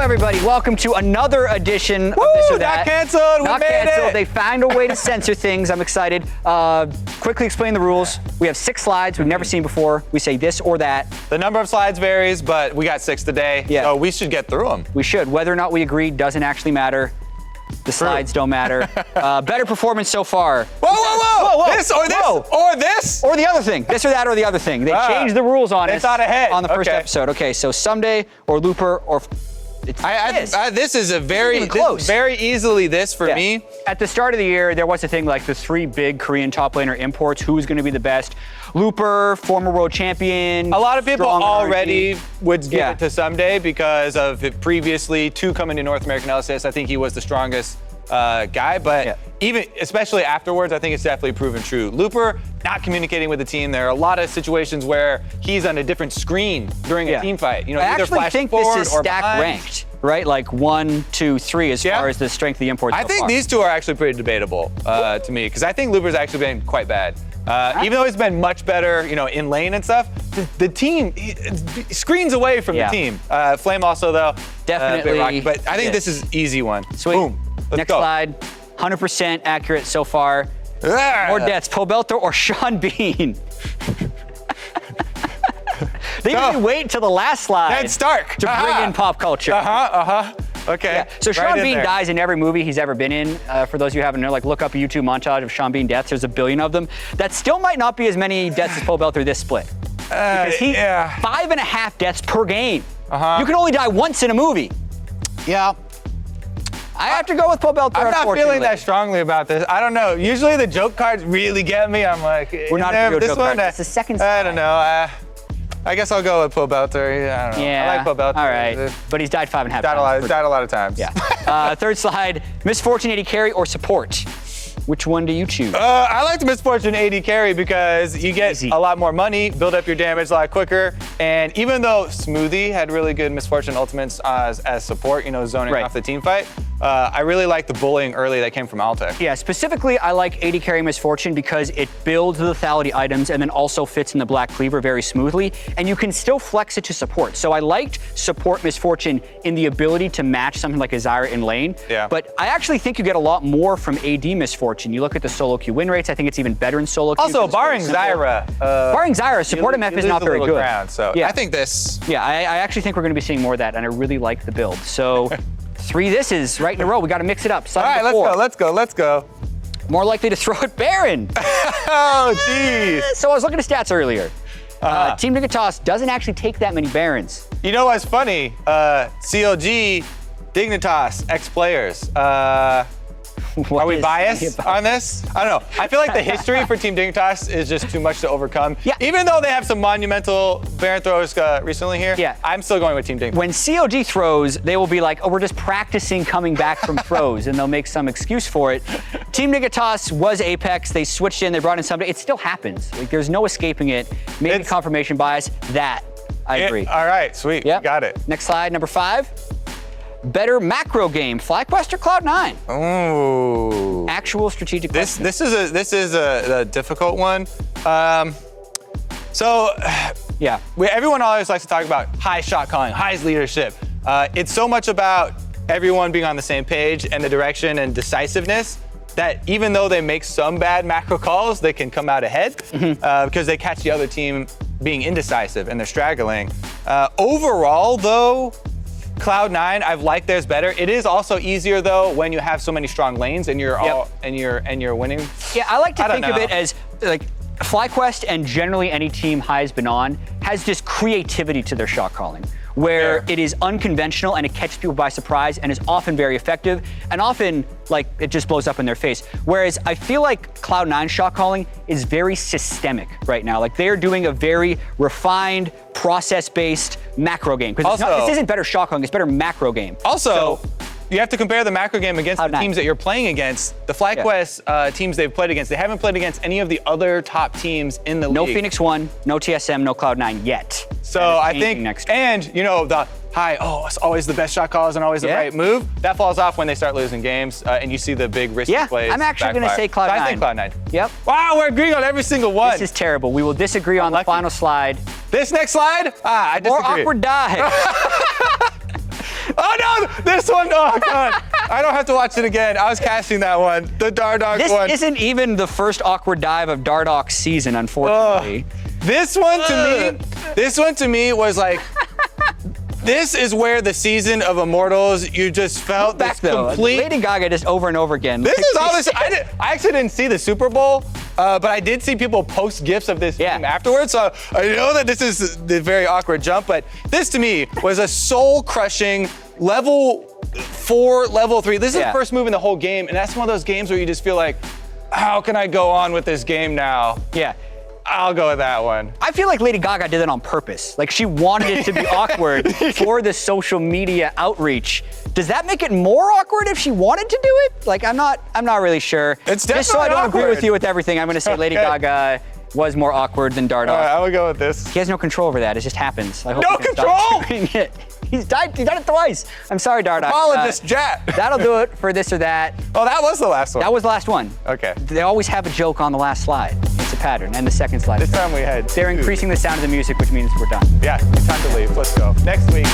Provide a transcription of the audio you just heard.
everybody? Welcome to another edition of This or That. Not canceled. Not we made canceled. it. They found a way to censor things. I'm excited. Quickly explain the rules. We have 6 slides we've never seen before. We say this or that. The number of slides varies, but we got 6 today, so we should get through them. We should. Whether or not we agree doesn't actually matter. The slides don't matter. Better performance so far. Whoa. This or this or this? Or the other thing. This or that or the other thing. They changed the rules on us thought ahead. on the first episode. Okay, so someday or Looper or this is a very easily this for me. At the start of the year, there was a thing like the 3 big Korean top laner imports. Who's going to be the best? Looper, former world champion. A lot of people already would give Yeah. it to Someday because of it previously 2 coming to North American LCS. I think he was the strongest guy, but even especially afterwards, I think it's definitely proven true. Looper not communicating with the team. There are a lot of situations where he's on a different screen during a team fight. You know, I either actually flash think forward this is or stack behind. ranked, right? Like 1, 2, 3 as far as the strength of the imports. I so think far. these 2 are actually pretty debatable to me because I think Looper's actually been quite bad. Even though he's been much better, you know, in lane and stuff, the team screens away from the team. Flame also though, Definitely rocky, but I think this is easy one. Sweet. Boom. Let's Next go. slide. 100% accurate so far. More deaths, Pobelter or Sean Bean? They didn't wait till the last slide Ned Stark to bring in pop culture. Okay. Yeah. So Sean Bean dies in every movie he's ever been in. For those of you who haven't known, like look up a YouTube montage of Sean Bean deaths. There's a billion of them. That still might not be as many deaths as Pobelter this split. Because 5.5 deaths per game. You can only die once in a movie. Yeah. I have to go with Pobelter. I'm not feeling that strongly about this. I don't know. Usually the joke cards really get me. I'm like, we're not a joke card. It's the second slide. I don't know. I guess I'll go with Pobelter. I don't know. Yeah. I like Pobelter. All right. But he's died 5.5 times. Died a lot of times. Yeah. Third slide, Misfortune 80 carry or support? Which one do you choose? I like the Misfortune 80 carry because you get a lot more money, build up your damage a lot quicker, and even though Smoothie had really good Misfortune ultimates as support, you know, zoning off the team fight, I really like the bullying early that came from Altec. Yeah, specifically, I like 80 carry Misfortune because it builds the lethality items and then also fits in the Black Cleaver very smoothly, and you can still flex it to support. So I liked support Misfortune in the ability to match something like a Zyra in lane, but I actually think you get a lot more from AD Misfortune. You look at the solo queue win rates, I think it's even better in solo queue. Also, barring Zyra. Support MF is not very good. So I think this. Yeah, I actually think we're going to be seeing more of that, and I really like the build. So 3 thises right in a row. We got to mix it up. All right, let's go. More likely to throw at Baron. Oh, jeez. So I was looking at stats earlier. Team Dignitas doesn't actually take that many Barons. You know what's funny? CLG, Dignitas, ex-players. Are we biased on this? I don't know. I feel like the history for Team Dignitas is just too much to overcome. Yeah. Even though they have some monumental Baron throws recently here, I'm still going with Team Dignitas. When COG throws, they will be like, oh, we're just practicing coming back from throws, and they'll make some excuse for it. Team Dignitas was Apex. They switched in, they brought in somebody. It still happens. Like, there's no escaping it. Maybe confirmation bias. That, I agree. All right, sweet. Yep. Got it. Next slide, number 5. Better macro game, FlyQuest or Cloud9? Ooh. Actual strategic question. This is a difficult one. Everyone always likes to talk about high shot calling, high's leadership. It's so much about everyone being on the same page and the direction and decisiveness that even though they make some bad macro calls, they can come out ahead because they catch the other team being indecisive and they're straggling. Overall, though, Cloud9, I've liked theirs better. It is also easier though when you have so many strong lanes and you're you're winning. Yeah, I like to think of it as like FlyQuest and generally any team High's been on has this creativity to their shot calling, where it is unconventional and it catches people by surprise and is often very effective and often like it just blows up in their face. Whereas I feel like Cloud9 shot calling is very systemic right now. Like they're doing a very refined, process-based macro game. Because this isn't better shot calling, it's better macro game. Also, you have to compare the macro game against the teams that you're playing against. The FlyQuest teams they've played against, they haven't played against any of the other top teams in the league. No Phoenix 1, no TSM, no Cloud9 yet. So I think, and you know, the it's always the best shot calls and always the right move. That falls off when they start losing games and you see the big risky plays. I'm actually going to say Cloud9. I think Cloud9. Yep. Wow, we're agreeing on every single one. This is terrible. We will disagree on the final slide. This next slide? I disagree. More awkward die. Oh Oh no! This one, oh god. I don't have to watch it again. I was casting that one. The Dardoch one. This isn't even the first awkward dive of Dardoch's season, unfortunately. This one to me was like, this is where the season of Immortals, you just felt Back this though, complete. Lady Gaga just over and over again. This is all this. I actually didn't see the Super Bowl, but I did see people post gifs of this game afterwards. So I know that this is the very awkward jump, but this to me was a soul-crushing level 4, level 3. This is the first move in the whole game, and that's one of those games where you just feel like, how can I go on with this game now? Yeah. I'll go with that one. I feel like Lady Gaga did it on purpose. Like she wanted it to be awkward for the social media outreach. Does that make it more awkward if she wanted to do it? Like I'm not really sure. It's definitely Just so I don't agree awkward. with you with everything, I'm gonna say Lady Gaga was more awkward than Dardoch. All right, I would go with this. He has no control over that. It just happens. I hope No he can stop control? doing it. He's done it twice. I'm sorry, Dardoch. Apologist, Jatt. That'll do it for this or that. Oh, that was the last one. That was the last one. Okay. They always have a joke on the last slide. It's a pattern. And the second slide. This time we had They're two. increasing the sound of the music, which means we're done. Yeah, time to leave. Let's go. Next week.